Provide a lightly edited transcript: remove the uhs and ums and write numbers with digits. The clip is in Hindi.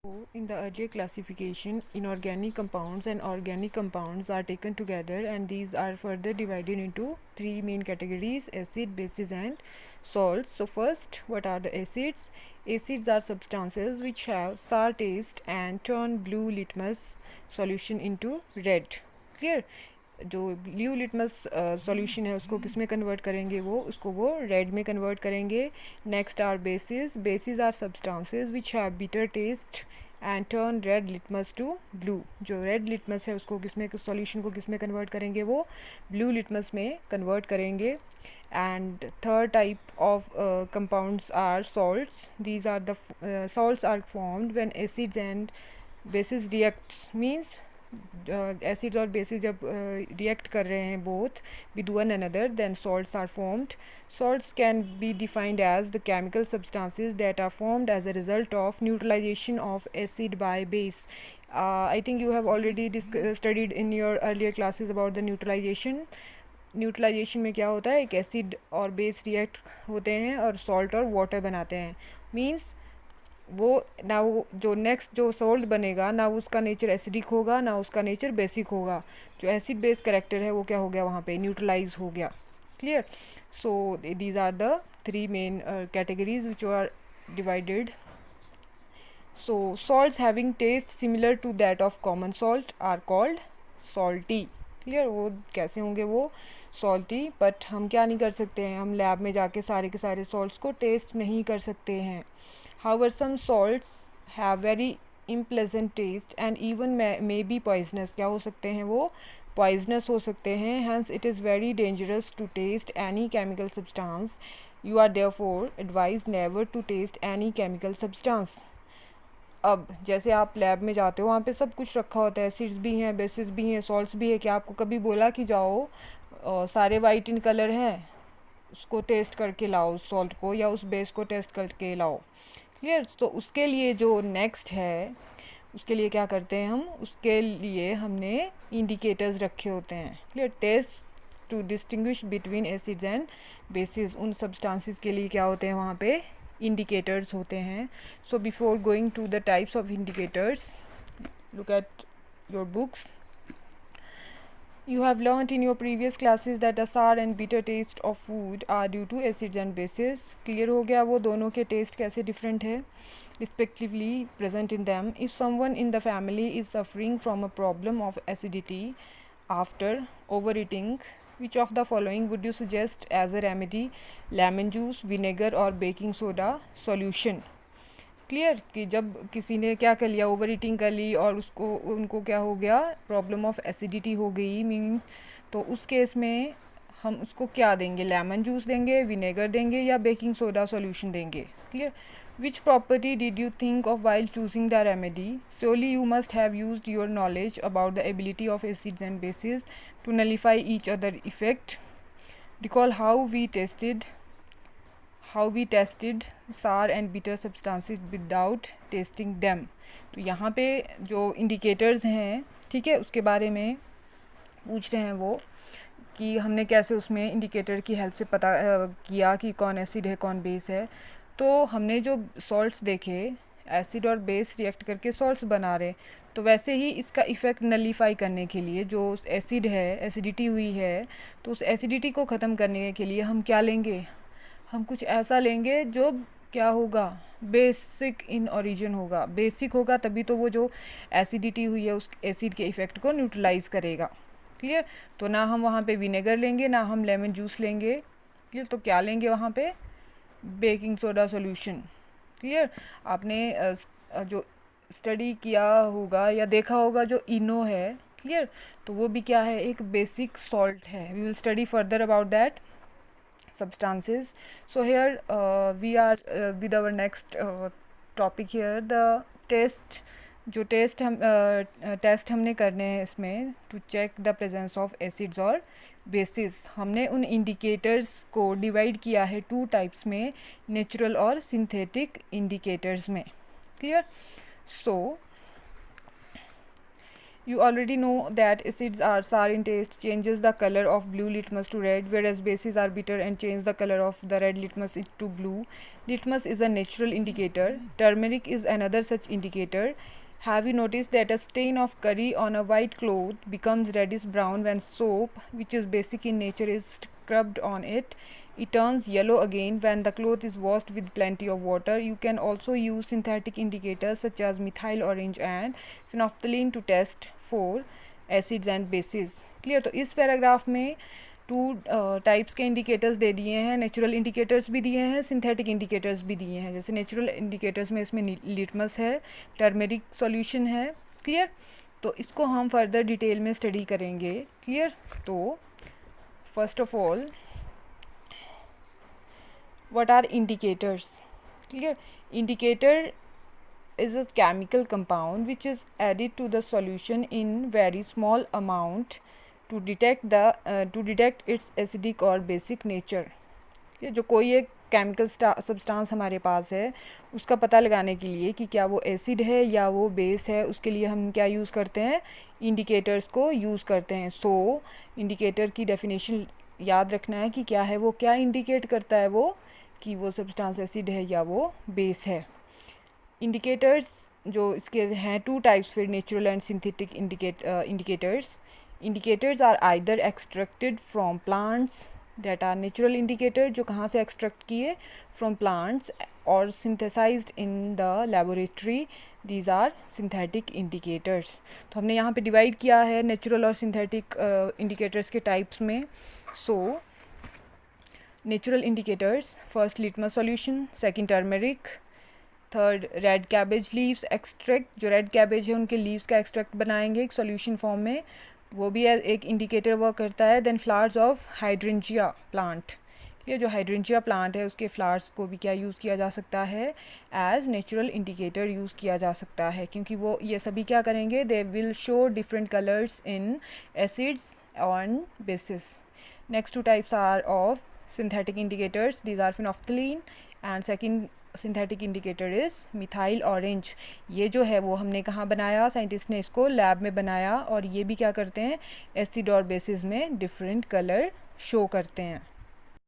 In the earlier classification, inorganic compounds and organic compounds are taken together, and these are further divided into three main categories: acid, bases, and salts. So first, what are the acids? Acids are substances which have sour taste and turn blue litmus solution into red. Clear? जो ब्लू लिटमस सॉल्यूशन है उसको किस में कन्वर्ट करेंगे, वो रेड में कन्वर्ट करेंगे. Next are bases. Bases are substances which have bitter taste and turn red litmus to blue. जो रेड लिटमस है उसको किस में, सॉल्यूशन को किस में कन्वर्ट करेंगे, वो ब्लू लिटमस में कन्वर्ट करेंगे. And third type of compounds are salts. These are the salts are formed when acids and bases reacts. Means acids और बेसिस जब रिएक्ट कर रहे हैं both with one another, then salts are formed. Salts can be defined as the chemical substances that are formed as a result of neutralization of acid by base. I think you have already studied in your earlier classes about the neutralization. Neutralization में क्या होता है, एक एसिड और बेस रिएक्ट होते हैं और सॉल्ट और वाटर बनाते हैं. मीन्स वो ना, वो जो नेक्स्ट जो सॉल्ट बनेगा ना उसका नेचर एसिडिक होगा ना उसका नेचर बेसिक होगा. जो एसिड बेस करेक्टर है वो क्या हो गया, वहाँ पे न्यूट्रलाइज हो गया. Clear? So these are the three main categories which are divided. So salts having taste similar to that of common salt are called salty. Clear? वो कैसे होंगे, वो salty. बट हम क्या नहीं कर सकते हैं, हम लैब में जाके सारे के सारे सॉल्ट्स को टेस्ट नहीं कर सकते हैं. However, some salts have very unpleasant taste and even may be poisonous. क्या हो सकते हैं, वो पॉइजनस हो सकते हैं. Hence it is very dangerous to taste any chemical substance. You are therefore advised never to taste any chemical substance. अब जैसे आप लैब में जाते हो, वहाँ पे सब कुछ रखा होता है, एसिड्स भी हैं, बेसिस भी हैं, सॉल्ट्स भी है. क्या आपको कभी बोला कि जाओ सारे वाइट इन कलर हैं, उसको टेस्ट करके लाओ उस सॉल्ट को, या उस बेस को टेस्ट करके लाओ. क्लियर? तो उसके लिए जो नेक्स्ट है, उसके लिए क्या करते हैं हम, उसके लिए हमने इंडिकेटर्स रखे होते हैं. Clear? Test to distinguish between acids and bases. उन सब्सटेंसेस के लिए क्या होते हैं, वहाँ पे इंडिकेटर्स होते हैं. So before going to the types of indicators, look at your books. You have learnt in your previous classes that the sour and bitter taste of food are due to acids and bases. Clear हो गया वो दोनों के taste कैसे different है respectively present in them. If someone in the family is suffering from a problem of acidity after overeating, which of the following would you suggest as a remedy? Lemon juice, vinegar or baking soda solution. Clear? कि जब किसी ने क्या कर लिया, ओवर ईटिंग कर ली और उनको क्या हो गया, प्रॉब्लम ऑफ एसिडिटी हो गई, मीन तो उस केस में हम उसको क्या देंगे, लेमन जूस देंगे, विनेगर देंगे या बेकिंग सोडा सॉल्यूशन देंगे. Clear? Which property did you think of while choosing the remedy? Surely you must have used your knowledge about the ability of acids and bases to nullify each other effect. Recall how we tested sour and bitter substances without tasting them. तो यहाँ पे जो इंडिकेटर्स हैं, ठीक है, उसके बारे में पूछ रहे हैं वो, कि हमने कैसे उसमें इंडिकेटर की हेल्प से पता किया कि कौन एसिड है कौन बेस है. तो हमने जो सॉल्ट्स देखे, एसिड और बेस रिएक्ट करके सॉल्ट्स बना रहे, तो वैसे ही इसका इफ़ेक्ट नलीफाई करने के लिए जो एसिड है, एसिडिटी हुई है, तो उस एसिडिटी को ख़त्म करने के लिए हम क्या लेंगे, हम कुछ ऐसा लेंगे जो क्या होगा, बेसिक इन ओरिजिन होगा. बेसिक होगा तभी तो वो जो एसिडिटी हुई है उस एसिड के इफ़ेक्ट को न्यूट्रलाइज़ करेगा. क्लियर? तो ना हम वहाँ पे विनेगर लेंगे ना हम लेमन जूस लेंगे. क्लियर? तो क्या लेंगे वहाँ पे, बेकिंग सोडा सॉल्यूशन. क्लियर? आपने जो स्टडी किया होगा या देखा होगा जो इनो है, क्लियर, तो वो भी क्या है, एक बेसिक सॉल्ट है. We will study further about that substances. So here we are with our next topic here, the test. जो टेस्ट हमने करने हैं इसमें to check the presence of acids और बेसिस. हमने उन इंडिकेटर्स को डिवाइड किया है टू टाइप्स में, नेचुरल और सिंथेटिक इंडिकेटर्स में. Clear? So You already know that acids are sour in taste, changes the color of blue litmus to red, whereas bases are bitter and change the color of the red litmus to blue. Litmus is a natural indicator. Turmeric is another such indicator. Have you noticed that a stain of curry on a white cloth becomes reddish brown when soap, which is basic in nature, is scrubbed on it? It turns yellow again when the cloth is washed with plenty of water. You can also use synthetic indicators such as methyl orange and phenolphthalein to test for acids and bases. Clear? तो इस पैराग्राफ में टू टाइप्स के इंडिकेटर्स दे दिए हैं, नेचुरल इंडिकेटर्स भी दिए हैं, सिंथेटिक इंडिकेटर्स भी दिए हैं. जैसे नेचुरल इंडिकेटर्स में इसमें लिटमस है, टर्मेरिक सॉल्यूशन है. क्लियर? तो इसको हम फर्दर डिटेल में स्टडी करेंगे. क्लियर? तो first of all, what are indicators? Clear? Indicator is a chemical compound which is added to the solution in very small amount to detect its acidic or basic nature. ये जो कोई एक केमिकल सब्सटेंस हमारे पास है उसका पता लगाने के लिए कि क्या वो एसिड है या वो बेस है, उसके लिए हम क्या यूज़ करते हैं? इंडिकेटर्स को यूज़ करते हैं. सो इंडिकेटर की डेफिनेशन याद रखना है कि क्या है वो, क्या इंडिकेट करता है वो कि वो सब्सटेंस एसिड है या वो बेस है. इंडिकेटर्स जो इसके हैं टू टाइप्स फिर, natural and synthetic indicators. Indicators are either extracted from plants, that are natural indicator, जो कहाँ से एक्सट्रैक्ट किए? फ्रॉम प्लांट्स, और synthesized in the laboratory, these are synthetic indicators. तो हमने यहाँ पे डिवाइड किया है नेचुरल और सिंथेटिक इंडिकेटर्स के टाइप्स में. So natural indicators, first litmus solution, second turmeric, third red cabbage leaves extract, जो रेड कैबेज है उनके लीव्स का एक्सट्रैक्ट बनाएंगे एक सॉल्यूशन फॉर्म में, वो भी एक इंडिकेटर वर्क करता है. Then flowers of hydrangea plant. ये जो हाइड्रेंजिया प्लांट है उसके फ्लावर्स को भी क्या यूज़ किया जा सकता है? एज नेचुरल इंडिकेटर यूज़ किया जा सकता है, क्योंकि वो ये सभी क्या करेंगे? They will show different colours in acids and bases. Next two types are of synthetic indicators, these are phenolphthalein, and second synthetic indicator is methyl orange. ये जो है वो हमने कहाँ बनाया? साइंटिस्ट ने इसको लैब में बनाया, और ये भी क्या करते हैं? एसिड और बेसिस में डिफरेंट कलर शो करते हैं.